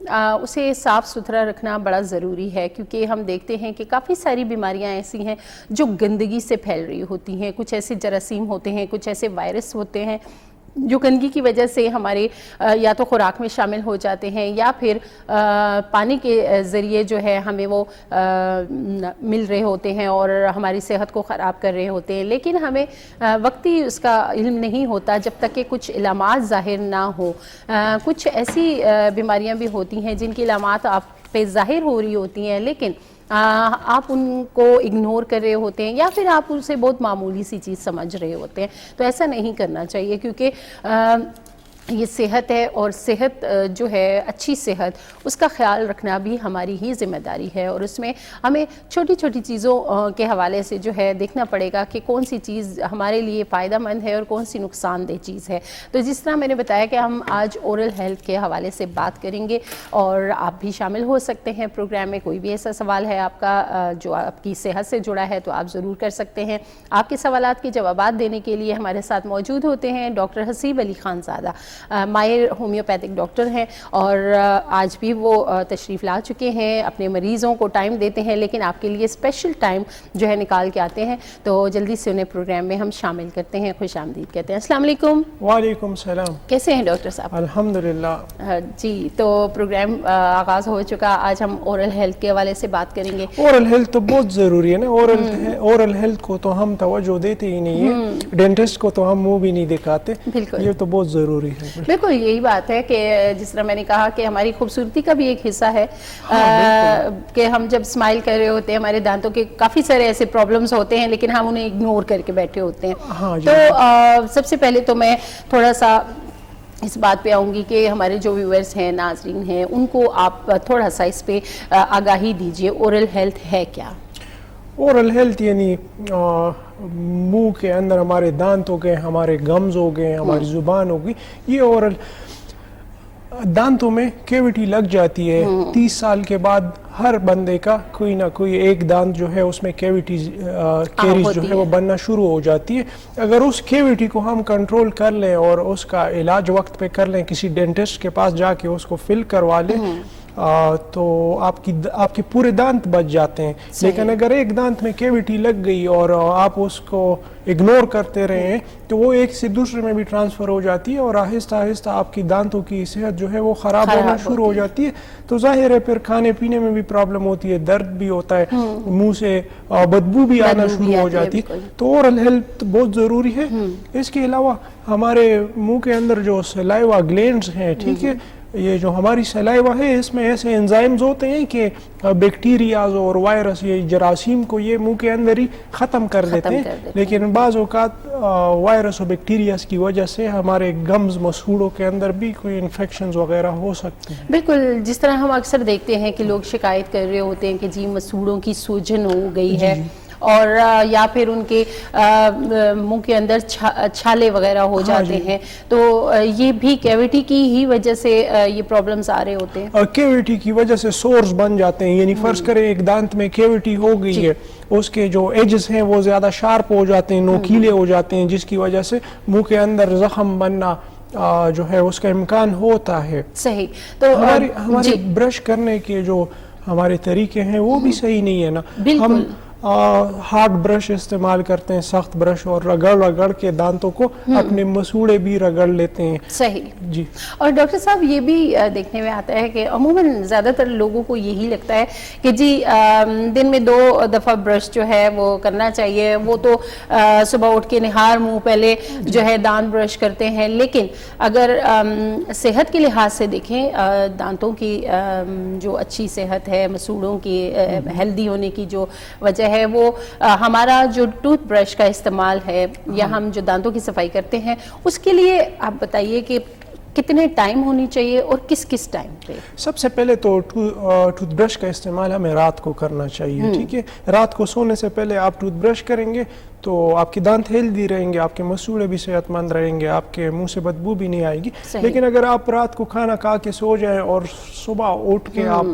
اسے صاف ستھرا رکھنا بڑا ضروری ہے، کیونکہ ہم دیکھتے ہیں کہ کافی ساری بیماریاں ایسی ہیں جو گندگی سے پھیل رہی ہوتی ہیں. کچھ ایسے جراثیم ہوتے ہیں، کچھ ایسے وائرس ہوتے ہیں جو گندگی کی وجہ سے ہمارے یا تو خوراک میں شامل ہو جاتے ہیں یا پھر پانی کے ذریعے جو ہے ہمیں وہ مل رہے ہوتے ہیں اور ہماری صحت کو خراب کر رہے ہوتے ہیں. لیکن ہمیں وقتی اس کا علم نہیں ہوتا جب تک کہ کچھ علامات ظاہر نہ ہو. کچھ ایسی بیماریاں بھی ہوتی ہیں جن کی علامات آپ پہ ظاہر ہو رہی ہوتی ہیں لیکن آپ ان کو اگنور کر رہے ہوتے ہیں یا پھر آپ اسے بہت معمولی سی چیز سمجھ رہے ہوتے ہیں. تو ایسا نہیں کرنا چاہیے، کیونکہ یہ صحت ہے اور صحت جو ہے اچھی صحت اس کا خیال رکھنا بھی ہماری ہی ذمہ داری ہے، اور اس میں ہمیں چھوٹی چھوٹی چیزوں کے حوالے سے جو ہے دیکھنا پڑے گا کہ کون سی چیز ہمارے لیے فائدہ مند ہے اور کون سی نقصان دہ چیز ہے. تو جس طرح میں نے بتایا کہ ہم آج اورل ہیلتھ کے حوالے سے بات کریں گے اور آپ بھی شامل ہو سکتے ہیں پروگرام میں. کوئی بھی ایسا سوال ہے آپ کا جو آپ کی صحت سے جڑا ہے تو آپ ضرور کر سکتے ہیں. آپ کے سوالات کے جوابات دینے کے لیے ہمارے ساتھ موجود ہوتے ہیں ڈاکٹر حسیب علی خان زادہ، ماہر ہومیوپیتھک ڈاکٹر ہیں، اور آج بھی وہ تشریف لا چکے ہیں. اپنے مریضوں کو ٹائم دیتے ہیں لیکن آپ کے لیے اسپیشل ٹائم جو ہے نکال کے آتے ہیں. تو جلدی سے انہیں پروگرام میں ہم شامل کرتے ہیں، خوش آمدید کہتے ہیں. السلام علیکم. وعلیکم السلام. کیسے ہیں ڈاکٹر صاحب؟ الحمدللہ. جی، تو پروگرام آغاز ہو چکا. آج ہم اورل ہیلتھ کے حوالے سے بات کریں گے. اورل ہیلتھ تو بہت ضروری ہے نا. اورل ہیلتھ کو تو ہم توجہ دیتے ہی نہیں ہیں، ڈینٹسٹ کو تو ہم منہ بھی نہیں دکھاتے. بالکل، یہ تو بہت ضروری ہے. بالکل یہی بات ہے کہ جس طرح میں نے کہا کہ ہماری خوبصورتی کا بھی ایک حصہ ہے کہ ہم جب اسمائل کر رہے ہوتے ہیں ہمارے دانتوں کے کافی سارے ایسے پرابلمز ہوتے ہیں لیکن ہم انہیں اگنور کر کے بیٹھے ہوتے ہیں. تو سب سے پہلے تو میں تھوڑا سا اس بات پہ آؤں گی کہ ہمارے جو ویورز ہیں، ناظرین ہیں، ان کو آپ تھوڑا سا اس پہ آگاہی دیجئے. اورل ہیلتھ ہے کیا؟ اورل ہیلتھ یعنی منہ کے اندر ہمارے دانت ہو گئے، ہمارے گمز ہو گئے، ہماری زبان ہو گئی. یہ اورل دانتوں میں کیوٹی لگ جاتی ہے. 30 سال کے بعد ہر بندے کا کوئی نہ کوئی ایک دانت جو ہے اس میں کیویٹیز کیریز جو ہے وہ بننا شروع ہو جاتی ہے. اگر اس کیویٹی کو ہم کنٹرول کر لیں اور اس کا علاج وقت پہ کر لیں، کسی ڈینٹسٹ کے پاس جا کے اس کو فل کروا لیں تو آپ کے پورے دانت بچ جاتے ہیں. لیکن اگر ایک دانت میں کیویٹی لگ گئی اور آپ اس کو اگنور کرتے رہے ہیں تو وہ ایک سے دوسرے میں بھی ٹرانسفر ہو جاتی ہے اور آہستہ آہستہ آپ کی دانتوں کی صحت جو ہے وہ خراب ہونا شروع ہو جاتی ہے. تو ظاہر ہے پھر کھانے پینے میں بھی پرابلم ہوتی ہے، درد بھی ہوتا ہے، منہ سے بدبو بھی آنا شروع ہو جاتی ہے. تو اورل ہیلتھ بہت ضروری ہے. اس کے علاوہ ہمارے منہ کے اندر جو سلائیوا گلینڈز ہیں، ٹھیک ہے، یہ جو ہماری سلائیوا ہے اس میں ایسے انزائمز ہوتے ہیں کہ بیکٹیریاز اور وائرس، یہ جراثیم کو یہ منہ کے اندر ہی ختم کر دیتے ہیں. لیکن بعض اوقات وائرس اور بیکٹیریاز کی وجہ سے ہمارے گمز، مسوڑوں کے اندر بھی کوئی انفیکشنز وغیرہ ہو سکتے ہیں. بالکل، جس طرح ہم اکثر دیکھتے ہیں کہ لوگ شکایت کر رہے ہوتے ہیں کہ جی مسوڑوں کی سوجن ہو گئی ہے اور یا پھر ان کے منہ کے اندر چھالے وغیرہ ہو جاتے ہیں. تو یہ بھی کیویٹی کی ہی وجہ سے یہ پرابلمز آ رہے ہوتے ہیں. کیویٹی کی وجہ سے سورز بن جاتے ہیں. یعنی فرض کریں ایک دانت میں کیویٹی ہو گئی ہے، اس کے جو ایجز ہیں وہ زیادہ شارپ ہو جاتے ہیں، نوکیلے ہو جاتے ہیں، جس کی وجہ سے منہ کے اندر زخم بننا جو ہے اس کا امکان ہوتا ہے. صحیح. تو ہمارے برش کرنے کے جو ہمارے طریقے ہیں وہ بھی صحیح نہیں ہے نا. بالکل ہارڈ برش استعمال کرتے ہیں، سخت برش، اور رگڑ کے دانتوں کو اپنے مسوڑے بھی رگڑ لیتے ہیں. صحیح جی. اور ڈاکٹر صاحب یہ بھی دیکھنے میں آتا ہے کہ عموماً زیادہ تر لوگوں کو یہی لگتا ہے کہ جی دن میں 2 دفعہ برش جو ہے وہ کرنا چاہیے. وہ تو صبح اٹھ کے نہار منہ پہلے جو ہے دانت برش کرتے ہیں. لیکن اگر صحت کے لحاظ سے دیکھیں، دانتوں کی جو اچھی صحت ہے، مسوڑوں کی ہیلدی ہونے کی جو وجہ ہے وہ ہمارا جو ٹوتھ برش کا استعمال ہے یا ہم جو دانتوں کی صفائی کرتے ہیں اس کے لیے آپ بتائیے کہ کتنے ٹائم ہونی چاہیے اور کس ٹائم پہ؟ سب سے پہلے تو ٹوتھ برش کا استعمال ہمیں رات کو کرنا چاہیے. ٹھیک ہے، رات کو سونے سے پہلے آپ ٹوتھ برش کریں گے تو آپ کے دانت ہیلدی رہیں گے، آپ کے مسوڑے بھی صحت مند رہیں گے، آپ کے منہ سے بدبو بھی نہیں آئے گی. لیکن اگر آپ رات کو کھانا کھا کے سو جائیں اور صبح اٹھ کے آپ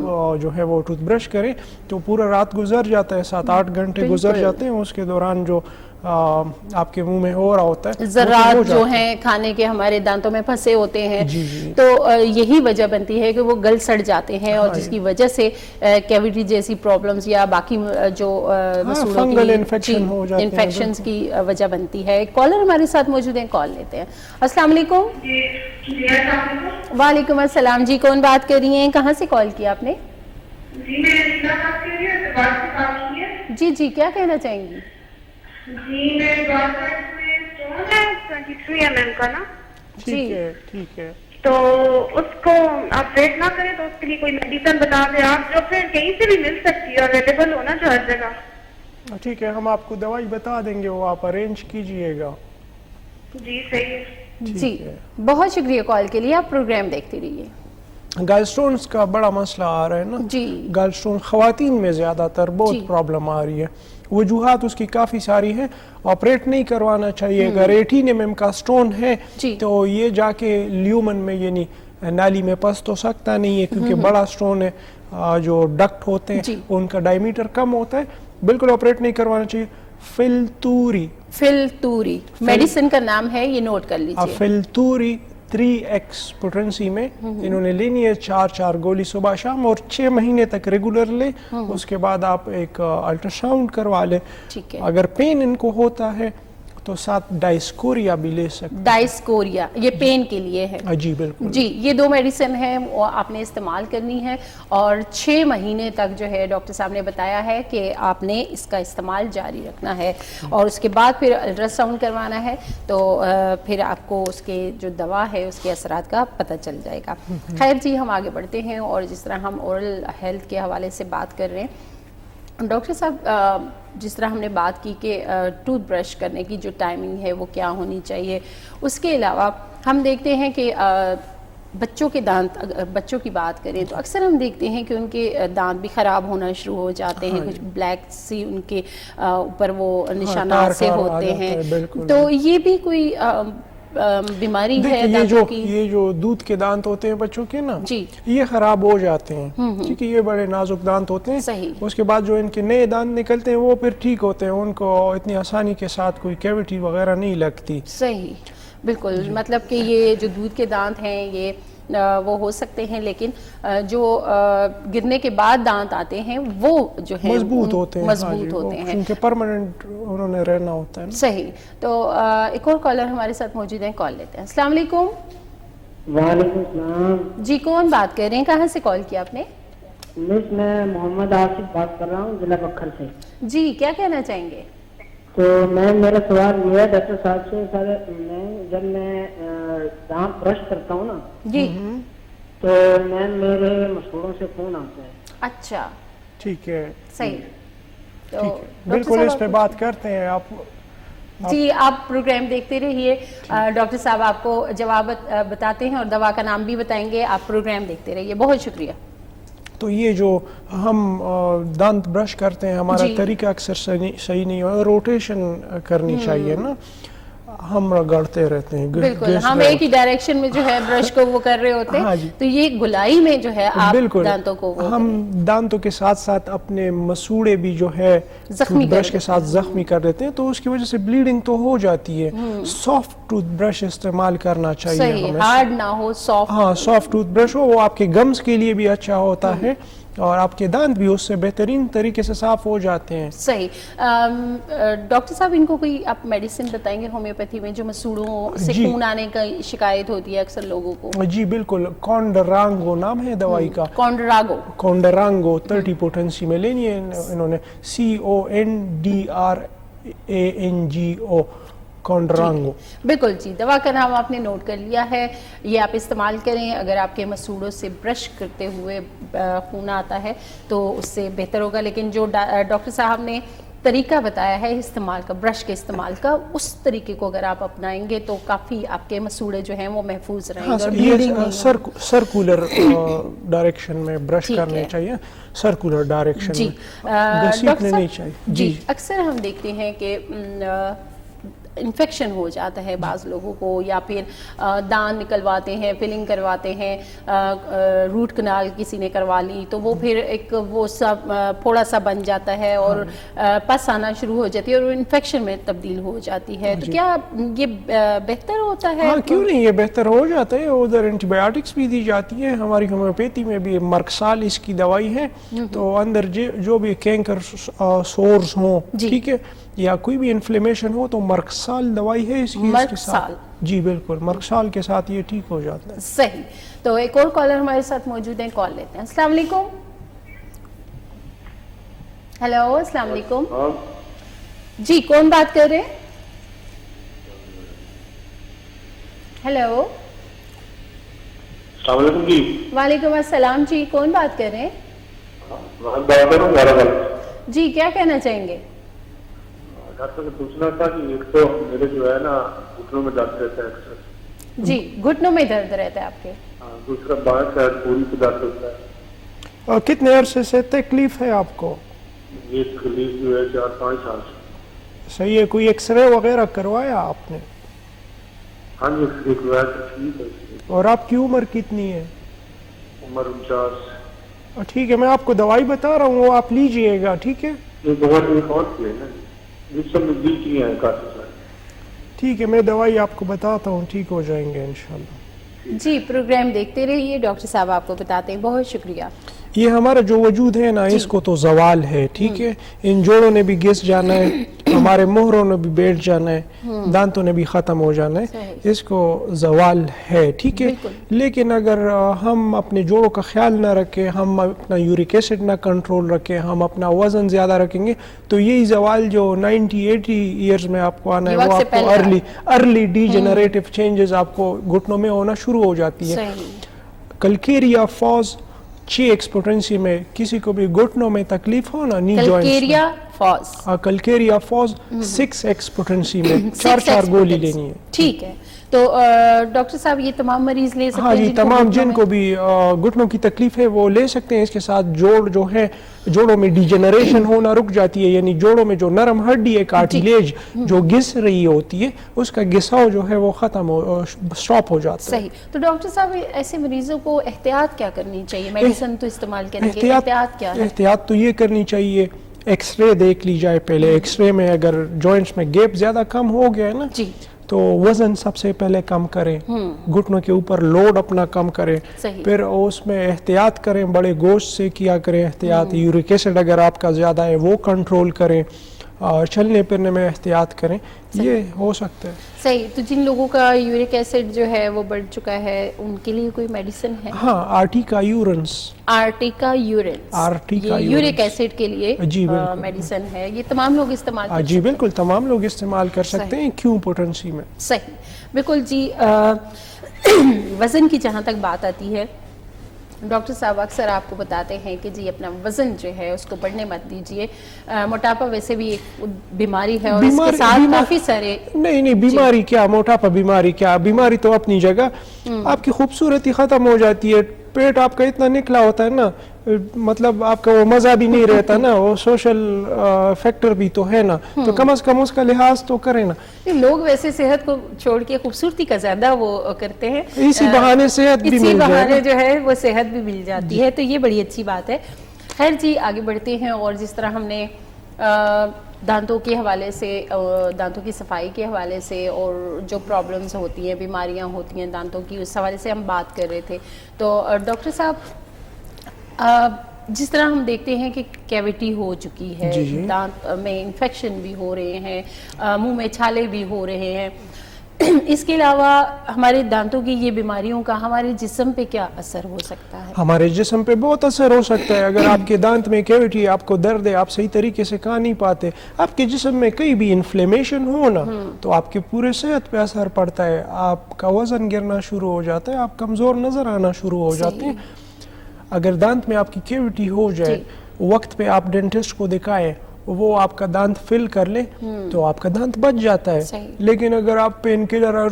جو ہے وہ ٹوتھ برش کریں تو پورا رات گزر جاتا ہے، 7-8 گھنٹے گزر جاتے ہیں. اس کے دوران جو آپ کے منہ میں ہو رہا ہوتا ہے ذرات جو ہیں کھانے کے ہمارے دانتوں میں پھنسے ہوتے ہیں، تو یہی وجہ بنتی ہے کہ وہ گل سڑ جاتے ہیں، اور جس کی وجہ سے کیویٹی جیسی پرابلمز یا باقی جو مسوڑوں کی انفیکشنز کی وجہ بنتی ہے۔ ایک کالر ہمارے ساتھ موجود ہیں، کال لیتے ہیں۔ السلام علیکم۔ وعلیکم السلام جی، کون بات کر رہی ہیں، کہاں سے کال کیا آپ نے؟ جی میں رشتہ بات کر رہی ہوں، بات سے بات کی ہے۔ جی جی، کیا کہنا چاہیں گی؟ جی میں بات کر رہی ہوں، اسٹون ہے 23 mm کا نا، ٹھیک ہے ٹھیک ہے، تو اس کو آپ ویٹ نہ کریں تو اس کے لیے کوئی میڈیسن بتا دیں آپ، جو پھر کہیں سے بھی مل سکتی ہے، اویلیبل ہونا جو ہر جگہ۔ ٹھیک ہے، ہم آپ کو دوائی بتا دیں گے، وہ آپ ارینج کیجئے گا۔ جی صحیح ہے۔ جی بہت شکریہ کال کے لیے، آپ پروگرام دیکھتے رہیے۔ گال سٹونز کا بڑا مسئلہ آ رہا ہے نا، جی گال سٹون خواتین میں زیادہ تر بہت پرابلم آ رہی ہے، وجوہات اس کی کافی ساری ہیں، آپریٹ نہیں کروانا چاہیے، اگر 18 mm کا سٹون ہے تو یہ جا کے لیومن میں یعنی نالی میں پس تو سکتا نہیں ہے، کیونکہ بڑا سٹون ہے، جو ڈکٹ ہوتے ہیں ان کا ڈائمیٹر کم ہوتا ہے، بالکل آپریٹ نہیں کروانا چاہیے۔ فلتوری میڈیسن کا نام ہے، یہ نوٹ کر لیجئے۔ فلتوری 3x پوٹنسی میں انہوں نے لینی ہے، 4 گولی صبح شام، اور 6 مہینے تک ریگولر لیں، اس کے بعد آپ ایک الٹرا ساؤنڈ کروا لیں۔ اگر پین ان کو ہوتا ہے تو ساتھ ڈائسکوریا بھی لے سکتے۔ ڈائسکوریا یہ پین کے لیے ہے؟ جی بالکل جی، یہ 2 میڈیسن ہیں، وہ آپ نے استعمال کرنی ہے، اور 6 مہینے تک جو ہے ڈاکٹر صاحب نے بتایا ہے کہ آپ نے اس کا استعمال جاری رکھنا ہے، اور اس کے بعد پھر الٹرا ساؤنڈ کروانا ہے، تو پھر آپ کو اس کے جو دوا ہے اس کے اثرات کا پتہ چل جائے گا۔ خیر جی، ہم آگے بڑھتے ہیں، اور جس طرح ہم اورل ہیلتھ کے حوالے سے بات کر رہے ہیں، ڈاکٹر صاحب جس طرح ہم نے بات کی کہ ٹوتھ برش کرنے کی جو ٹائمنگ ہے وہ کیا ہونی چاہیے، اس کے علاوہ ہم دیکھتے ہیں کہ بچوں کے دانت، بچوں کی بات کریں تو اکثر ہم دیکھتے ہیں کہ ان کے دانت بھی خراب ہونا شروع ہو جاتے ہیں، کچھ بلیک سی ان کے اوپر وہ نشانات سے ہوتے ہیں، تو یہ بھی کوئی بیماری ہے دانتوں کی؟ یہ جو دودھ کے دانت ہوتے ہیں بچوں کے نا، یہ خراب ہو جاتے ہیں، کیونکہ یہ بڑے نازک دانت ہوتے ہیں، اس کے بعد جو ان کے نئے دانت نکلتے ہیں وہ پھر ٹھیک ہوتے ہیں، ان کو اتنی آسانی کے ساتھ کوئی کیویٹی وغیرہ نہیں لگتی۔ صحیح، بالکل، مطلب کہ یہ جو دودھ کے دانت ہیں یہ وہ ہو سکتے ہیں، لیکن جو گرنے کے بعد دانت آتے ہیں وہ جو ہے مضبوط ہوتے ہیں، کیونکہ پرماننٹ انہوں نے رہنا ہوتا ہے۔ صحیح، تو ایک اور کالر ہمارے ساتھ موجود ہیں، کال لیتے ہیں۔ السلام علیکم۔ وعلیکم السلام جی، کون بات کر رہے ہیں، کہاں سے کال کیا آپ نے؟ میں محمد آصف بات کر رہا ہوں، ضلع بکھر سے۔ جی، کیا کہنا چاہیں گے؟ تو میرا سوال یہ ہے ڈاکٹر صاحب سے، سر جب میں دانت برش کرتا ہوں نا جی تو میرے مسوڑوں سے خون آتا ہے۔ اچھا، ٹھیک ہے، صحیح، تو بالکل اس پہ بات کرتے ہیں آپ۔ جی، آپ پروگرام دیکھتے رہیے، ڈاکٹر صاحب آپ کو جواب بتاتے ہیں اور دوا کا نام بھی بتائیں گے، آپ پروگرام دیکھتے رہیے، بہت شکریہ۔ تو یہ جو ہم دانت برش کرتے ہیں، ہمارا طریقہ اکثر صحیح نہیں ہو، روٹیشن کرنی چاہیے نا، ہم رگڑتے رہتے ہیں، بالکل ہم ایک ہی ڈائریکشن میں جو ہے برش کو وہ کر رہے ہوتے ہیں، تو یہ گلائی میں جو ہے آپ دانتوں کو ہم دانتوں کے ساتھ ساتھ اپنے مسوڑے بھی جو ہے برش کے ساتھ زخمی کر دیتے ہیں، تو اس کی وجہ سے بلیڈنگ تو ہو جاتی ہے۔ سافٹ ٹوتھ برش استعمال کرنا چاہیے، صحیح، ہارڈ نہ ہو، سافٹ، ہاں سافٹ ٹوتھ برش ہو، وہ آپ کے گمز کے لیے بھی اچھا ہوتا ہے، اور آپ کے دانت بھی اس سے بہترین طریقے سے صاف ہو جاتے ہیں۔ صحیح، ڈاکٹر صاحب ان کو کوئی آپ میڈیسن بتائیں گے ہومیوپیتھی میں جو مسوڑوں سے خون آنے کا شکایت ہوتی ہے اکثر لوگوں کو؟ جی بالکل، کونڈرانگو نام ہے دوائی کا، کونڈرانگو 30 پوٹنسی میں لینی ہے، انہوں نے CONDRANGO کونڈرانگو۔ بالکل جی، دوا کا نام آپ نے نوٹ کر لیا ہے، یہ آپ استعمال کریں، اگر آپ کے مسوڑوں سے برش کرتے ہوئے خون آتا ہے تو اس سے بہتر ہوگا، لیکن جو ڈاکٹر صاحب نے طریقہ بتایا ہے استعمال کا، برش کے استعمال کا، اس طریقے کو اگر آپ اپنائیں گے تو کافی آپ کے مسوڑے جو ہیں وہ محفوظ رہیں گے اور بلیڈنگ نہیں ہوگی۔ سرکولر ڈائریکشن میں برش کرنے چاہیے، سرکولر ڈائریکشن میں، گھسیٹنے نہیں چاہیے۔ جی، اکثر ہم دیکھتے ہیں کہ انفیکشن ہو جاتا ہے بعض لوگوں کو, یا پھر دان نکلواتے ہیں, فلنگ کرواتے ہیں, روٹ کنال کسی نے کروا لی تو وہ پھر ایک وہ سب پھوڑا سا بن جاتا ہے اور پس آنا شروع ہو جاتی ہے اور انفیکشن میں تبدیل ہو جاتی ہے. تو کیا یہ بہتر ہوتا ہے؟ ہاں کیوں نہیں, یہ بہتر ہو جاتا ہے. ادھر اینٹی بایوٹکس بھی دی جاتی ہیں, ہماری ہومیوپیتھی میں بھی مرکسال اس کی دوائی ہے. تو اندر جو بھی کینکر سورس ہوں, ٹھیک ہے, یا کوئی بھی انفلیمیشن ہو تو مرکسال دوائی ہے اس کی. مرکسال, جی بالکل, مرکسال کے ساتھ یہ ٹھیک ہو جاتا ہے. صحیح. تو ایک اور کالر ہمارے ساتھ موجود ہیں, کال لیتے ہیں. السلام علیکم. ہیلو, السلام علیکم. جی کون بات کر رہے ہیں؟ ہیلو. السلام علیکم. جی وعلیکم السلام. جی کون بات کر رہے ہیں؟ بات کر رہا ہوں. جی کیا کہنا چاہیں گے؟ ڈاکٹر سے پوچھنا تھا کہ ایک تو میرے جو ہے نا گھٹنوں میں درد رہتا ہے اکثر. جی گھٹنوں میں درد رہتا ہے آپ کے. دوسرا بائیں سائڈ پوری سے درد ہوتا ہے. اور کتنے عرصے سے تکلیف ہے آپ کو؟ یہ تکلیف جو ہے 4-5 سال سے. صحیح ہے. کوئی ایکس رے وغیرہ کروایا آپ نے؟ ہاں جی ایک ویسے ٹھیک ہے. اور آپ کی عمر کتنی ہے؟ عمر 49. ٹھیک ہے, میں آپ کو دوائی بتا رہا ہوں, وہ آپ لیجئے گا, ٹھیک ہے. ایک اور کی ہے نا جس سے مجھ کی ہے کافی سارے. ٹھیک ہے, میں دوائی آپ کو بتاتا ہوں, ٹھیک ہو جائیں گے انشاءاللہ. جی پروگرام دیکھتے رہیے, ڈاکٹر صاحب آپ کو بتاتے ہیں. بہت شکریہ. یہ ہمارا جو وجود ہے نا اس کو تو زوال ہے, ٹھیک ہے. ان جوڑوں نے بھی گھس جانا ہے, ہمارے مہروں نے بھی بیٹھ جانا ہے, دانتوں نے بھی ختم ہو جانا ہے, اس کو زوال ہے, ٹھیک ہے. لیکن اگر ہم اپنے جوڑوں کا خیال نہ رکھیں, ہم اپنا یورک ایسڈ نہ کنٹرول رکھیں, ہم اپنا وزن زیادہ رکھیں گے تو یہی زوال جو 90-80 ایئرز میں آپ کو آنا ہے وہ آپ کو ارلی ڈی جنریٹو چینجز آپ کو گھٹنوں میں ہونا شروع ہو جاتی ہے. کلکیریا فاز 6 ایکسپوٹنسی میں کسی کو بھی گھٹنوں میں تکلیف ہو نا, نی جوائنٹس میں, کلکیریا فاز 6 ایکسپوٹنسی میں 4 گولی لینی ہے. ٹھیک ہے. تو ڈاکٹر صاحب یہ تمام مریض لے سکتے ہیں؟ ہاں جی, تمام جن کو بھی گھٹنوں کی تکلیف ہے وہ لے سکتے ہیں. اس کے ساتھ جوڑ جو ہے, جوڑوں میں ڈی جنریشن ہونا رک جاتی ہے, یعنی جوڑوں میں جو نرم ہڈی ہے کارٹیلیج جو گھس رہی ہوتی ہے اس کا گھساؤ جو ہے وہ ختم ہو سٹاپ ہو جاتا ہے. صحیح. تو ڈاکٹر صاحب ایسے مریضوں کو احتیاط کیا کرنی چاہیے؟ میڈیسن تو استعمال کریں گے, احتیاط کیا ہے؟ احتیاط تو یہ کرنی چاہیے, ایکس رے دیکھ لی جائے پہلے. ایکس رے میں اگر جوائنٹس میں گیپ زیادہ کم ہو گیا ہے نا تو وزن سب سے پہلے کم کریں, گھٹنوں کے اوپر لوڈ اپنا کم کریں, پھر اس میں احتیاط کریں, بڑے گوشت سے کیا کریں احتیاط, یورک ایسڈ اگر آپ کا زیادہ ہے وہ کنٹرول کریں, اور چلنے پھرنے میں احتیاط کریں, یہ ہو سکتا ہے. صحیح. تو جن لوگوں کا یورک ایسڈ جو ہے وہ بڑھ چکا ہے ان کے لیے کوئی میڈیسن ہے؟ ہاں, آرٹیکا یورنس, یورک ایسڈ کے لیے میڈیسن ہے. یہ تمام لوگ استعمال کر سکتے ہیں؟ جی بالکل, تمام لوگ استعمال کر سکتے ہیں کیوں پوٹنسی میں. صحیح, بالکل. جی وزن کی جہاں تک بات آتی ہے, ڈاکٹر صاحب اکثر آپ کو بتاتے ہیں کہ جی اپنا وزن جو ہے اس کو بڑھنے مت دیجیے. موٹاپا ویسے بھی ایک بیماری ہے اور اس کے ساتھ کافی سارے نہیں بیماری کیا, موٹاپا بیماری کیا, بیماری تو اپنی جگہ. آپ کی خوبصورتی ختم ہو جاتی ہے, پیٹ آپ کا اتنا نکلا ہوتا ہے نا, مطلب آپ کا وہ مزہ بھی نہیں رہتا نا, وہ سوشل فیکٹر بھی تو ہے نا, تو کم از کم اس کا لحاظ تو کریں نا. لوگ ویسے صحت کو چھوڑ کے خوبصورتی کا زیادہ وہ کرتے ہیں, اسی بہانے صحت بھی اسی بہانے جو ہے وہ صحت بھی مل جاتی ہے, تو یہ بڑی اچھی بات ہے. خیر جی آگے بڑھتے ہیں, اور جس طرح ہم نے دانتوں کے حوالے سے, دانتوں کی صفائی کے حوالے سے اور جو پرابلمز ہوتی ہیں, بیماریاں ہوتی ہیں دانتوں کی, اس حوالے سے ہم بات کر رہے تھے. تو ڈاکٹر صاحب جس طرح ہم دیکھتے ہیں کہ کیویٹی ہو چکی ہے, دانت میں انفیکشن بھی ہو رہے ہیں, منہ میں چھالے بھی ہو رہے ہیں, اس کے علاوہ ہمارے دانتوں کی یہ بیماریوں کا ہمارے جسم پہ کیا اثر ہو سکتا ہے؟ ہمارے جسم پہ بہت اثر ہو سکتا ہے. اگر آپ کے دانت میں کیویٹی, آپ کو درد ہے, آپ صحیح طریقے سے کھا نہیں پاتے, آپ کے جسم میں کہیں بھی انفلیمیشن ہو نا تو آپ کے پورے صحت پہ اثر پڑتا ہے. آپ کا وزن گرنا شروع ہو جاتا ہے, آپ کمزور نظر آنا شروع ہو جاتے ہیں. اگر دانت میں آپ کی کیویٹی ہو جائے, وقت پہ آپ ڈینٹسٹ کو دکھائیں, وہ آپ کا دانت فل کر لے تو آپ کا دانت بچ جاتا ہے. لیکن اگر آپ پین کلر اور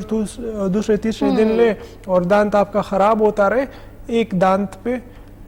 دوسرے تیسرے دن لے اور دانت آپ کا خراب ہوتا رہے, ایک دانت پہ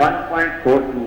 1.42।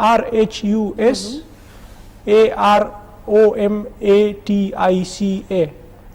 RHUS AROMATICA।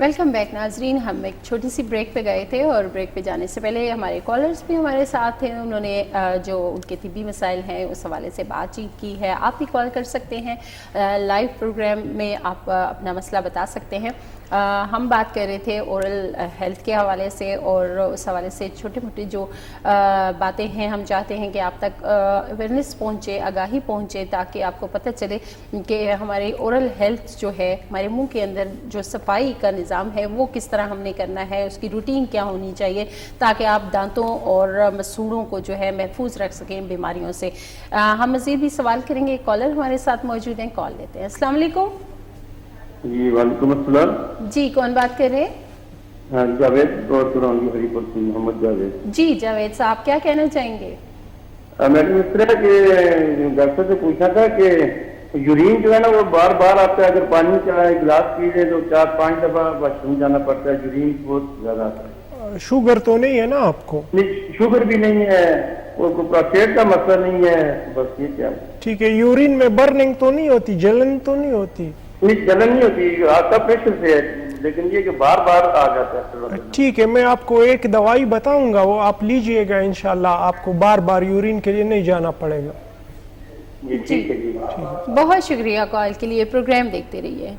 ویلکم بیک ناظرین. ہم ایک چھوٹی سی بریک پہ گئے تھے اور بریک پہ جانے سے پہلے ہمارے کالرز بھی ہمارے ساتھ تھے. انہوں نے جو ان کے طبی مسائل ہیں اس حوالے سے بات چیت کی ہے. آپ بھی کال کر سکتے ہیں, لائیو پروگرام میں آپ اپنا مسئلہ بتا سکتے ہیں. ہم بات کر رہے تھے اورل ہیلتھ کے حوالے سے, اور اس حوالے سے چھوٹے موٹے جو باتیں ہیں ہم چاہتے ہیں کہ آپ تک اویئرنیس پہنچے, آگاہی پہنچے, تاکہ آپ کو پتہ چلے کہ ہماری اورل ہیلتھ جو ہے, ہمارے منہ کے اندر جو صفائی کا نظام ہے وہ کس طرح ہم نے کرنا ہے, اس کی روٹین کیا ہونی چاہیے, تاکہ آپ دانتوں اور مسوڑوں کو جو ہے محفوظ رکھ سکیں بیماریوں سے. ہم مزید بھی سوال کریں گے. کالر ہمارے ساتھ موجود ہیں, کال لیتے ہیں. السلام علیکم. جی وعلیکم السلام. جی کون بات کر رہے ہیں؟ ہاں جاوید اور ہری پور سے محمد جاوید. جی جاوید صاحب کیا کہنا چاہیں گے؟ میں نے اس طرح کہ ڈاکٹر سے پوچھا تھا کہ یورین جو ہے نا وہ بار بار آتا ہے, اگر پانی کا گلاس پی لے تو 4-5 دفعہ واش روم جانا پڑتا ہے, یورین بہت زیادہ آتا ہے. شوگر تو نہیں ہے نا آپ کو؟ نہیں شوگر بھی نہیں ہے, اور پروسٹیٹ کا مسئلہ نہیں ہے, بس یہ کیا. ٹھیک ہے. یورین میں برننگ تو نہیں ہوتی, جلن تو نہیں ہوتی؟ نہیں جلن نہیں ہوتی, آپ کا پریشر سے ہے, لیکن یہ کہ بار بار آ جاتا ہے. ٹھیک ہے, میں آپ کو ایک دوائی بتاؤں گا, وہ آپ لیجئے گا, انشاءاللہ آپ کو بار بار یورین کے لیے نہیں جانا پڑے گا. جی ٹھیک ہے. جی بہت شکریہ کال کے لیے. پروگرام دیکھتے رہیے.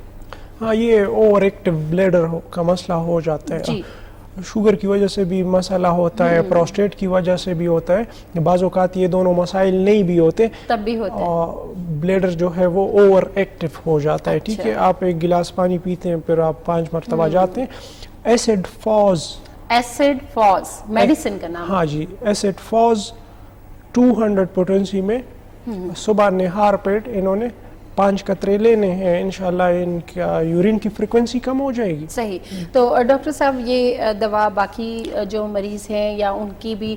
ہاں, یہ اوور ایکٹیو بلیڈر کا مسئلہ ہو جاتا ہے. جی شوگر کی وجہ سے بھی مسئلہ ہوتا ہے, پروسٹیٹ کی وجہ سے بھی ہوتا ہے, بعض اوقات یہ دونوں مسائل نہیں بھی ہوتے, تب بھی ہوتا ہے. بلیڈر جو ہے وہ اوور ایکٹیو ہو جاتا ہے. ٹھیک ہے, آپ ایک گلاس پانی پیتے ہیں, پھر آپ 5 مرتبہ جاتے ہیں. ایسڈ فاز میڈیسن کا نام. ہاں جی, ایسڈ فاز 200 پوٹنسی میں صبح نہار پیٹ انہوں نے 5 قطرے لینے ہیں, انشاءاللہ ان کا یورین کی فریکوینسی کم ہو جائے گی. صحیح. تو ڈاکٹر صاحب یہ دوا باقی جو مریض ہیں یا ان کی بھی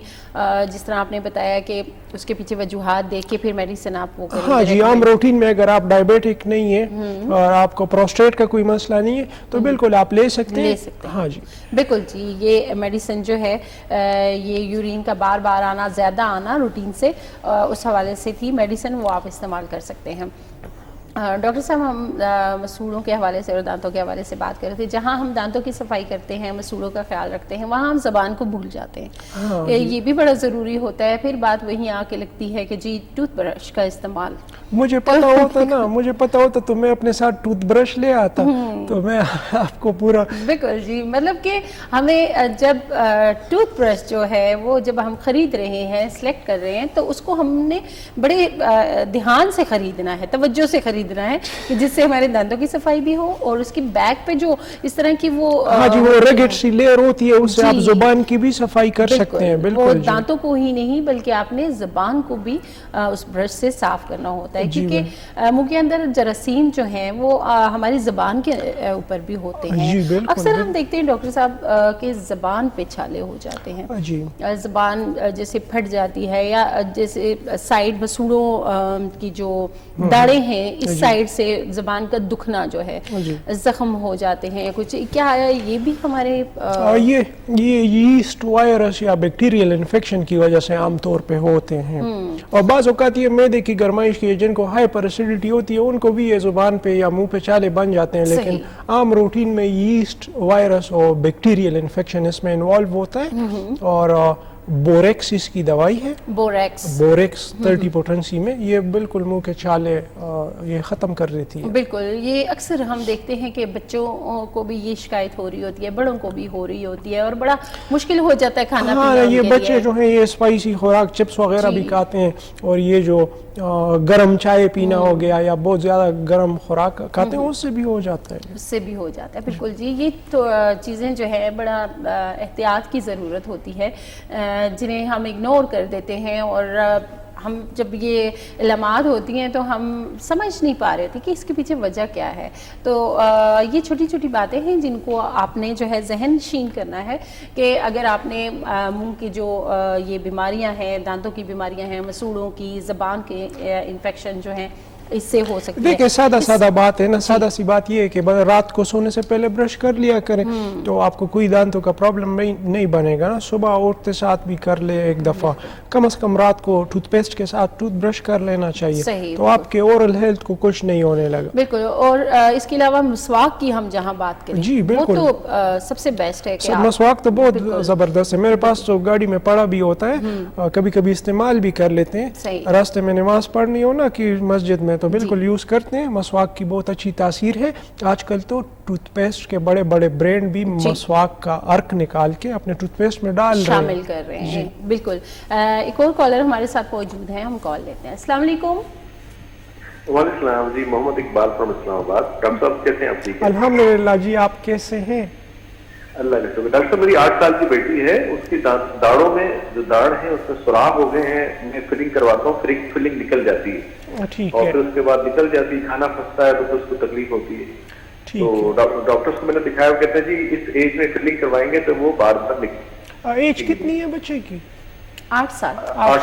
جس طرح آپ نے بتایا کہ اس کے پیچھے وجوہات دیکھ کے پھر میڈیسن آپ وہ کریں گے؟ ہاں جی, عام روٹین میں اگر آپ ڈائبیٹک نہیں ہیں اور آپ کو پروسٹیٹ کا کوئی مسئلہ نہیں ہے تو بالکل آپ لے سکتے ہیں. ہاں جی بالکل جی. یہ میڈیسن جو ہے یہ یورین کا بار بار آنا, زیادہ آنا روٹین سے, اس حوالے سے تھی میڈیسن, وہ آپ استعمال کر سکتے ہیں. ڈاکٹر صاحب ہم مسوڑوں کے حوالے سے اور دانتوں کے حوالے سے بات کر رہے تھے. جہاں ہم دانتوں کی صفائی کرتے ہیں, مسوڑوں کا خیال رکھتے ہیں, وہاں ہم زبان کو بھول جاتے ہیں. یہ بھی بڑا ضروری ہوتا ہے. پھر بات وہیں آ کے لگتی ہے کہ جی ٹوتھ برش کا استعمال. مجھے پتا ہوتا نا, مجھے پتا ہوتا تو میں اپنے ساتھ ٹوتھ برش لے آتا, تو میں آپ کو پورا. بالکل جی, مطلب کہ ہمیں جب ٹوتھ برش جو ہے وہ جب ہم خرید رہے ہیں, سلیکٹ کر رہے ہیں, تو اس کو ہم نے بڑے دھیان سے خریدنا ہے, توجہ سے خریدنا ہے, کہ جس سے ہمارے دانتوں کی صفائی بھی ہو, اور اس کی بیک پہ جو اس طرح کی وہ ہاں جی وہ ریگٹ سی لیئر ہوتی ہے, اس سے آپ زبان کی بھی صفائی کر سکتے ہیں. بالکل, وہ دانتوں کو ہی نہیں بلکہ آپ نے زبان کو بھی اس برش سے صاف کرنا ہوتا ہے, کیونکہ منہ کے اندر جراثیم جو ہیں وہ ہماری زبان کے اوپر بھی ہوتے ہیں. اکثر ہم دیکھتے ہیں ڈاکٹر صاحب کہ زبان پہ چھالے ہو جاتے ہیں, زبان جیسے پھٹ جاتی ہے, یا جیسے سائیڈ مسوڑوں کی جو داڑیں ہیں اس سائیڈ سے زبان کا دکھنا جو ہے, زخم ہو جاتے ہیں کچھ. کیا یہ بھی ہمارے یہ یسٹ وائرس یا بیکٹیریل انفیکشن کی وجہ سے عام طور پہ ہوتے ہیں, اور بعض اوقات یہ معدے کی گرمائش کی, جن کو ہائپر ایسیڈیٹی ہوتی ہے ان کو بھی یہ زبان پہ یا منہ پہ چھالے بن جاتے ہیں. لیکن عام روٹین میں یسٹ وائرس اور بیکٹیریل انفیکشن اس میں انوالو ہوتا ہے, اور بوریکس اس کی دوائی ہے, بوریکس 30 پوٹنسی میں, یہ بالکل منہ کے چھالے یہ ختم کر دیتی ہے. بالکل. یہ اکثر ہم دیکھتے ہیں کہ بچوں کو بھی یہ شکایت ہو رہی ہوتی ہے, بڑوں کو بھی ہو رہی ہوتی ہے, اور بڑا مشکل ہو جاتا ہے کھانا پینا. ہاں, یہ بچے جو ہیں یہ اسپائسی خوراک, چپس وغیرہ بھی کھاتے ہیں, اور یہ جو گرم چائے پینا ہو گیا یا بہت زیادہ گرم خوراک کھاتے ہیں, اس سے بھی ہو جاتا ہے. بالکل جی. یہ تو چیزیں جو ہے بڑا احتیاط کی ضرورت ہوتی ہے, جنہیں ہم اگنور کر دیتے ہیں, اور ہم جب یہ علامات ہوتی ہیں تو ہم سمجھ نہیں پا رہے تھے کہ اس کے پیچھے وجہ کیا ہے. تو یہ چھوٹی چھوٹی باتیں ہیں جن کو آپ نے جو ہے ذہن نشین کرنا ہے, کہ اگر آپ نے منہ کی جو یہ بیماریاں ہیں, دانتوں کی بیماریاں ہیں, مسوڑوں کی, زبان کے انفیکشن جو ہیں, اس سے ہو سکتی ہے. دیکھیں سادہ بات ہے نا, سادہ سی بات یہ ہے کہ رات کو سونے سے پہلے برش کر لیا کریں تو آپ کو کوئی دانتوں کا پرابلم نہیں بنے گا نا. صبح اٹھتے ساتھ بھی کر لے ایک دفعہ, کم از کم رات کو ٹوتھ پیسٹ کے ساتھ ٹوتھ برش کر لینا چاہیے, تو آپ کے اورل ہیلتھ کو کچھ نہیں ہونے لگا. بالکل. اور اس کے علاوہ مسواک کی ہم جہاں بات کریں جی بالکل, وہ تو سب سے بیسٹ ہے کہ مسواک تو بہت زبردست ہے. میرے پاس تو گاڑی میں پڑا بھی ہوتا ہے, کبھی کبھی استعمال بھی کر لیتے ہیں. راستے میں نماز پڑھنی ہو نا کہ مسجد میں, تو بالکل یوز کرتے ہیں. مسواک کی بہت اچھی تاثیر ہے. آج کل تو ٹوتھ پیسٹ کے بڑے بڑے برینڈ بھی مسواک کا ارک نکال کے اپنے ٹوتھ پیسٹ میں شامل کر رہے ہیں. بالکل. ایک اور کالر ہمارے ساتھ موجود ہیں, ہم کال لیتے ہیں. السلام علیکم. وعلیکم السلام جی, محمد اقبال فرام اسلام آباد. ڈاکٹر صاحب کیسے ہیں آپ؟ ٹھیک ہے الحمدللہ جی, آپ کیسے ہیں؟ اللہ کا شکر. ڈاکٹر صاحب میری 8 سال کی بیٹی ہے, اس کی داڑھوں میں جو داڑھ ہے اس میں سوراخ ہو گئے ہیں. میں فلنگ کرواتا ہوں, فلنگ نکل جاتی ہے اور پھر اس کے بعد نکل جاتی ہے, کھانا پھنستا ہے تو پھر اس کو تکلیف ہوتی ہے. تو ڈاکٹرس کو میں نے دکھایا, وہ کہتے ہیں جی اس ایج میں فلنگ کروائیں گے تو وہ بار بار نکل. ایج کتنی ہے بچے کی؟ 8 سال. 8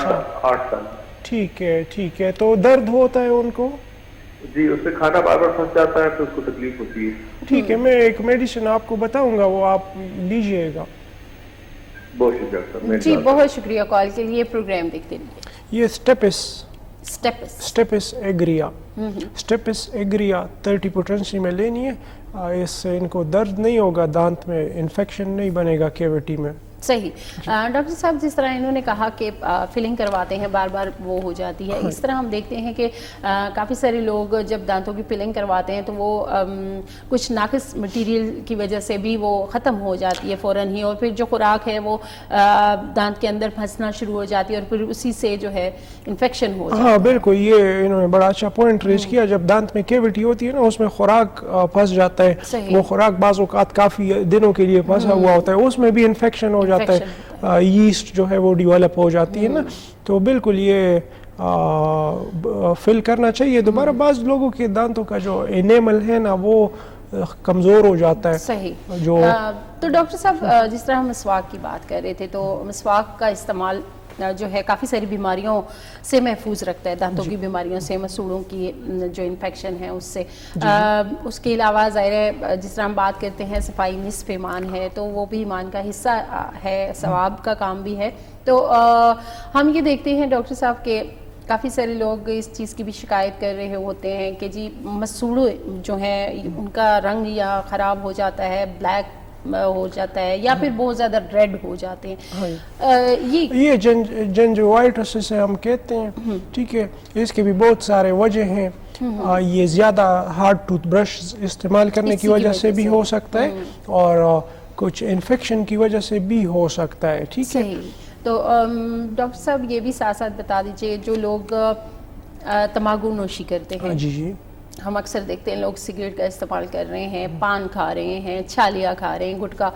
سال. ٹھیک ہے. تو درد ہوتا ہے ان کو؟ جی, اس سے کھانا بار بار پھنس جاتا ہے تو اس کو تکلیف ہوتی ہے. ٹھیک ہے, میں ایک میڈیسن آپ کو بتاؤں گا, وہ آپ لیجئے گا. بہت شکریہ سر. جی بہت شکریہ کال کے لیے. پروگرام دیکھتے رہیے. یہ سٹیپس ایگریا 30 پوٹنسی میں لینی ہے. اس سے ان کو درد نہیں ہوگا, دانت میں انفیکشن نہیں بنے گا کیوٹی میں. صحیح. ڈاکٹر صاحب جس طرح انہوں نے کہا کہ فلنگ کرواتے ہیں بار بار وہ ہو جاتی ہے, اس طرح ہم دیکھتے ہیں کہ کافی سارے لوگ جب دانتوں کی فلنگ کرواتے ہیں تو وہ کچھ ناقص مٹیریل کی وجہ سے بھی وہ ختم ہو جاتی ہے فوراً ہی, اور پھر جو خوراک ہے وہ دانت کے اندر پھنسنا شروع ہو جاتی ہے اور پھر اسی سے جو ہے انفیکشن ہو جاتی ہے. ہاں بالکل, یہ انہوں نے بڑا اچھا پوائنٹ ریز کیا. جب دانت میں کیوٹی ہوتی ہے نا, اس میں خوراک پھنس جاتا ہے. وہ خوراک بعض اوقات کافی دنوں کے لیے پھنسا ہوا ہوتا ہے, اس میں بھی انفیکشن ہو جاتا ہے, یسٹ جو ہے وہ ڈیولپ ہو جاتی ہے نا. تو بالکل یہ فل کرنا چاہیے دوبارہ. بعض لوگوں کے دانتوں کا جو انیمل ہے نا وہ کمزور ہو جاتا ہے. صحیح. جو تو ڈاکٹر صاحب جس طرح ہم مسواک کی بات کر رہے تھے, تو مسواک کا استعمال جو ہے کافی ساری بیماریوں سے محفوظ رکھتا ہے, دانتوں کی بیماریوں سے, مسوڑوں کی جو انفیکشن ہے اس سے. اس کے علاوہ ظاہر ہے جس طرح ہم بات کرتے ہیں صفائی نصف ایمان ہے, تو وہ بھی ایمان کا حصہ ہے, ثواب کا کام بھی ہے. تو ہم یہ دیکھتے ہیں ڈاکٹر صاحب کہ کافی سارے لوگ اس چیز کی بھی شکایت کر رہے ہوتے ہیں کہ جی مسوڑے جو ہیں ان کا رنگ یا خراب ہو جاتا ہے, بلیک ہو جاتا ہے, یا پھر بہت زیادہ ریڈ ہو جاتے ہیں. یہ جنجوائٹس سے ہم کہتے ہیں. ٹھیک ہے, اس کے بھی بہت سارے وجہ ہیں. یہ زیادہ ہارڈ ٹوتھ برش استعمال کرنے کی وجہ سے بھی ہو سکتا ہے, اور کچھ انفیکشن کی وجہ سے بھی ہو سکتا ہے. ٹھیک ہے. تو ڈاکٹر صاحب یہ بھی ساتھ ساتھ بتا دیجئے, جو لوگ تمباکو نوشی کرتے ہیں, جی ہم اکثر دیکھتے ہیں لوگ سگریٹ کا استعمال کر رہے ہیں, پان کھا رہے ہیں, چھالیاں کھا رہے ہیں, گٹکا,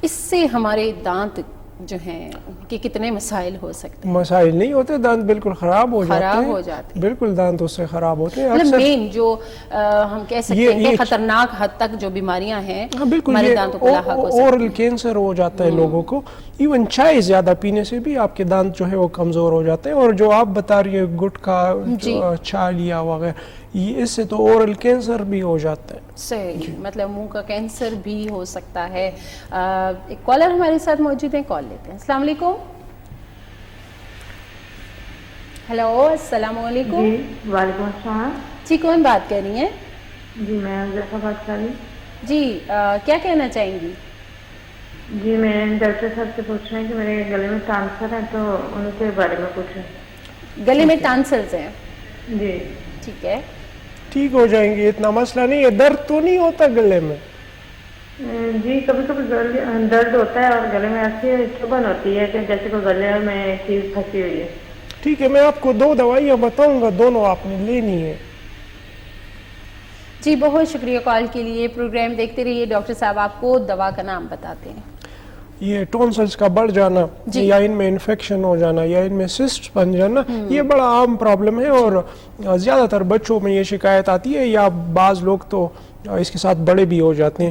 اس سے ہمارے دانت جو ہیں کہ کتنے مسائل ہو سکتے ہیں؟ مسائل نہیں ہوتے, دانت بالکل خراب ہو جاتے ہیں. بالکل دانت اس سے خراب ہوتے ہیں. مطلب مین جو ہم کہہ سکتے ہیں کہ خطرناک حد تک جو بیماریاں ہیں ہمارے دانتوں کو لاحق ہو سکتی ہیں. اورل کینسر ہو جاتا ہے لوگوں کو. ایون چائے زیادہ پینے سے بھی آپ کے دانت جو ہے وہ کمزور ہو جاتے ہیں. اور جو آپ بتا رہی ہے گٹکا, چھالیاں وغیرہ, اس سے تو اورل کینسر بھی ہو جاتا ہے. صحیح. مطلب منہ کا کینسر بھی ہو سکتا ہے. ایک کالر ہمارے ساتھ موجود ہیں, کال لیتے ہیں. السلام علیکم. ہیلو, السلام علیکم. جی وعلیکم السلام. جی کون بات کر رہی ہیں؟ جی میں ذیفہ بات کر رہی ہوں. جی کیا کہنا چاہیں گی؟ جی میں ڈاکٹر صاحب سے پوچھ رہی ہوں کہ میرے گلے میں ٹانسل ہے, تو ان کے بارے میں پوچھ رہے ہیں. گلے میں ٹانسلز ہیں؟ جی ٹھیک ہے, ٹھیک ہو جائیں گے, اتنا مسئلہ نہیں ہے. درد تو نہیں ہوتا گلے میں؟ جی کبھی کبھی درد ہوتا ہے, اور گلے میں ایسی چبھن ہوتی ہے کہ جیسے کوئی گلے میں چیز پھنسی ہوئی ہے. ٹھیک ہے, میں آپ کو 2 دوائیاں بتاؤں گا, دونوں آپ نے لینی ہے. جی بہت شکریہ کال کے لیے. پروگرام دیکھتے رہیے. ڈاکٹر صاحب آپ کو دوا کا نام بتاتے ہیں. یہ ٹونسلز کا بڑھ جانا, یا ان میں انفیکشن ہو جانا, یا ان میں سسٹ بن جانا, یہ بڑا عام پرابلم ہے, اور زیادہ تر بچوں میں یہ شکایت آتی ہے, یا بعض لوگ تو اس کے ساتھ بڑے بھی ہو جاتے ہیں.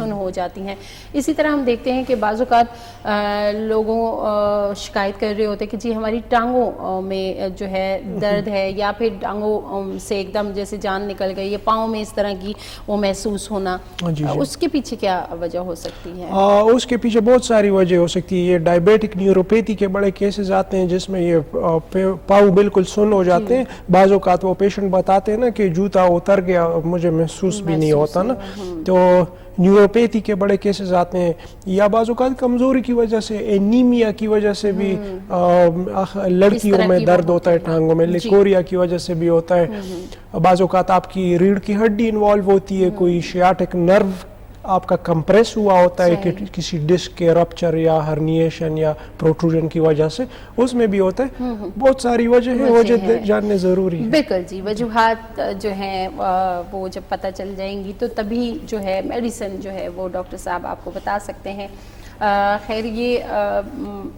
سن ہو جاتی ہیں. اسی طرح ہم دیکھتے ہیں کہ بعض اوقات لوگوں شکایت کر رہے ہوتے ہیں کہ جی ہماری ٹانگوں میں جو ہے درد ہے, یا پھر ٹانگوں سے ایک دم جیسے جان نکل گئی, یا پاؤں میں اس طرح کی وہ محسوس ہونا, اس کے پیچھے کیا وجہ ہو سکتی ہے؟ اس کے پیچھے بہت ساری وجہ ہو سکتی ہے. یہ ڈائبیٹک نیوروپیتھی کے بڑے کیسز آتے ہیں جس میں یہ پاؤں بالکل سن ہو جاتے ہیں. بعض اوقات وہ پیشنٹ بتاتے ہیں نا کہ جوتا اتر گیا, مجھے محسوس بھی نہیں ہوتا نا, تو نیوروپیتھی کے بڑے کیسز آتے ہیں. یا بعض اوقات کمزوری کی وجہ سے, اینیمیا کی وجہ سے بھی لڑکیوں میں درد ہوتا ہے ٹانگوں میں, لیکوریا کی وجہ سے بھی ہوتا ہے. بعض اوقات آپ کی ریڑھ کی ہڈی انوالو ہوتی ہے, کوئی شیاٹک نرو آپ کا کمپریس ہوا ہوتا ہے کہ کسی ڈسک کے رپچر یا ہرنیشن یا پروٹروژن کی وجہ سے, اس میں بھی ہوتا ہے. بہت ساری وجہ ہیں, وجہ جاننے ضروری ہے. بالکل جی, وجوہات جو ہیں وہ جب پتہ چل جائیں گی تو تبھی جو ہے میڈیسن جو ہے وہ ڈاکٹر صاحب آپ کو بتا سکتے ہیں. خیر یہ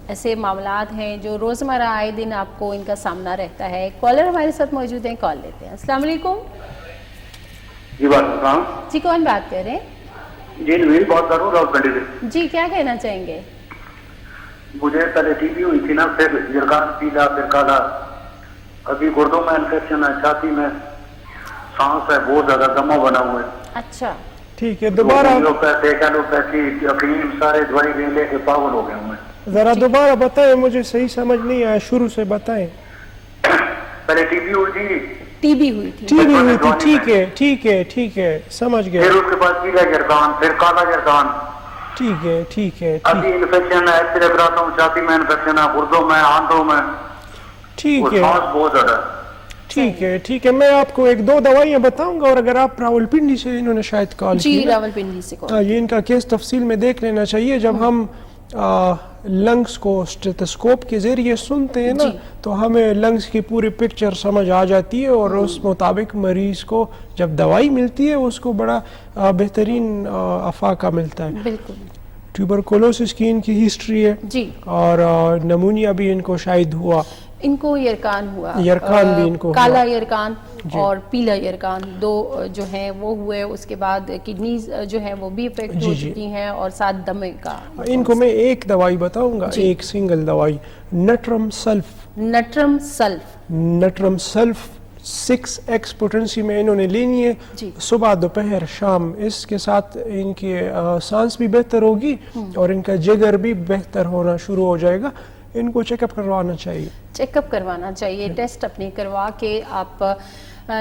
ایسے معاملات ہیں جو روزمرہ آئے دن آپ کو ان کا سامنا رہتا ہے. کالر ہمارے ساتھ موجود ہیں, کال لیتے ہیں. السلام علیکم. جی کون بات کر رہے ہیں؟ جی نویل بات کر رہا ہوں راولپنڈی سے. جی کیا کہنا چاہیں گے؟ مجھے پہلے ٹی بی ہوئی تھی نا, پھر یرغان پیلا, پھر کالا, ابھی گردوں میں انفیکشن ہے, چھاتی میں سانس ہے, بہت زیادہ دما بنا ہوا ہے. اچھا ٹھیک ہے, دوبارہ سارے دوائی لے کے پاگل ہو گئے ہوں. ذرا دوبارہ بتائیں, مجھے صحیح سمجھ نہیں آیا, شروع سے بتائیں. پہلے ٹی بی ہوئی تھی. ٹی بی ہوئی تھی. ٹی بی ہوئی تھی, ٹھیک ہے ٹھیک ہے ٹھیک ہے, سمجھ گئے. پھر اس کے بعد پیلا یرغان, پھر کالا یرغان. ٹھیک ہے ٹھیک ہے, ابھی انفیکشن ہے, ایکسرے کراتا ہوں, چھاتی میں انفیکشن ہے, گردوں میں, آنتوں میں, ٹھیک ہے سانس بہت زیادہ. ٹھیک ہے ٹھیک ہے, میں آپ کو ایک دو دوائیاں بتاؤں گا, اور اگر آپ راولپنڈی سے, انہوں نے شاید کال کی, جی راولپنڈی سے کال, یہ ان کا کیس تفصیل میں دیکھ لینا چاہیے. جب ہم لنگس کو اسٹیتھوسکوپ کے ذریعے سنتے ہیں نا, تو ہمیں لنگس کی پوری پکچر سمجھ آ جاتی ہے, اور اس مطابق مریض کو جب دوائی ملتی ہے اس کو بڑا بہترین افاقہ ملتا ہے. بالکل. ٹیوبرکلوسس کی ان کی ہسٹری ہے, جی, اور نمونیا بھی ان کو شاید ہوا, ان کو یرکان ہوا, یرکان بھی ان کو, کالا یرکان اور پیلا یرکان, دو جو ہیں وہ ہوئے. اس کے بعد کڈنیز جو ہیں وہ بھی افیکٹ ہو چکی ہیں, اور ساتھ دمے کا. ان کو میں ایک دوائی بتاؤں گا, ایک سنگل دوائی, نٹرم سلف. نٹرم سلف, نٹرم سلف 6x پوٹنسی میں انہوں نے لینی ہے, صبح دوپہر شام. اس کے ساتھ ان کی سانس بھی بہتر ہوگی, اور ان کا جگر بھی بہتر ہونا شروع ہو جائے گا. ان کو چیک اپ کروانا چاہیے, چیک اپ کروانا چاہیے, ٹیسٹ اپنے کروا کے. آپ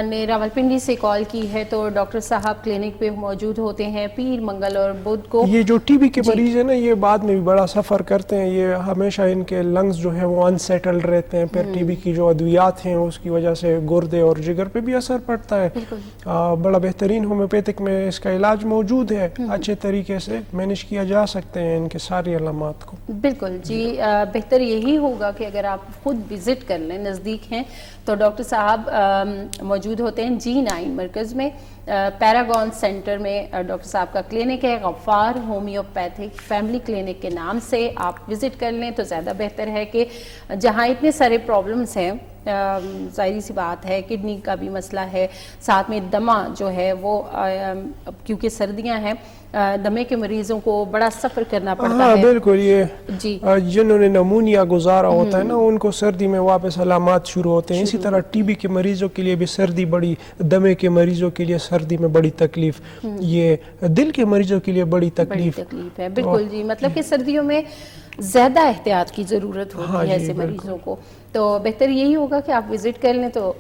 نے راولپنڈی سے کال کی ہے تو ڈاکٹر صاحب کلینک پہ موجود ہوتے ہیں پیر, منگل اور بدھ کو. یہ جو ٹی بی کے مریض ہیں نا, یہ بعد میں بھی بڑا سفر کرتے ہیں, یہ ہمیشہ ان کے لنگز جو ہیں وہ انسیٹلڈ رہتے ہیں. پھر ٹی بی کی جو ادویات ہیں اس کی وجہ سے گردے اور جگر پہ بھی اثر پڑتا ہے. بڑا بہترین ہومیوپیتھک میں اس کا علاج موجود ہے, اچھے طریقے سے مینیج کیا جا سکتے ہیں ان کے ساری علامات کو. بالکل جی, بہتر یہی ہوگا کہ اگر آپ خود وزٹ کر لیں, نزدیک ہیں تو ڈاکٹر صاحب موجود ہوتے ہیں G9 مرکز میں, پیراگون سینٹر میں ڈاکٹر صاحب کا کلینک ہے, غفار ہومیوپیتھک فیملی کلینک کے نام سے. آپ وزٹ کر لیں تو زیادہ بہتر ہے, کہ جہاں اتنے سارے پرابلمس ہیں, ظاہری سی بات ہے کڈنی کا بھی مسئلہ ہے, ساتھ میں دمہ جو ہے وہ, کیونکہ سردیاں ہیں, دمے کے مریضوں کو بڑا سفر کرنا پڑتا ہے. بالکل, یہ جنہوں نے نمونیا گزارا ہوتا ہے نا, ان کو سردی میں واپس علامات شروع ہوتے ہیں. اسی طرح ٹی بی کے مریضوں کے لیے بھی سردی بڑی, دمے کے مریضوں کے لیے سردی میں بڑی تکلیف, یہ دل کے مریضوں کے لیے بڑی تکلیف ہے. بالکل جی, مطلب کہ سردیوں میں زیادہ احتیاط کی ضرورت ہوتی ہے ایسے مریضوں کو. تو بہتر یہی ہوگا کہ آپ وزٹ کر لیں تو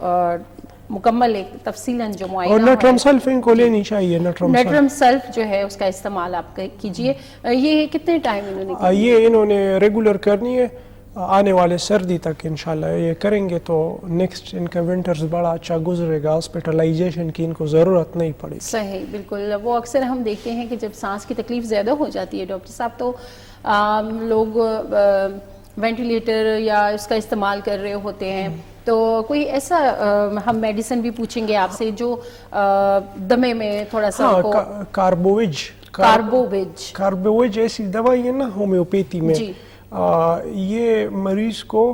مکمل ایک تفصیلاً جو معائنہ, اور نٹرم سلف ان کو لینی چاہیے. نٹرم سلف جو ہے اس کا استعمال آپ کیجئے. یہ کتنے ٹائم انہوں نے یہ انہوں نے ریگولر کرنی ہے, آنے والے سردی تک انشاءاللہ یہ کریں گے تو نیکسٹ ان کا ونٹرز بڑا اچھا گزرے گا, ہاسپٹلائزیشن کی ان کو ضرورت نہیں پڑے. صحیح, بالکل. وہ اکثر ہم دیکھتے ہیں کہ جب سانس کی تکلیف زیادہ ہو جاتی ہے ڈاکٹر صاحب, تو لوگ وینٹیلیٹر یا اس کا استعمال کر رہے ہوتے ہیں. تو کوئی ایسا ہم میڈیسن بھی پوچھیں گے آپ سے جو دمے میں تھوڑا سا کاربوویج ایسی دوائی ہے نا ہومیوپیتھی میں, یہ مریض کو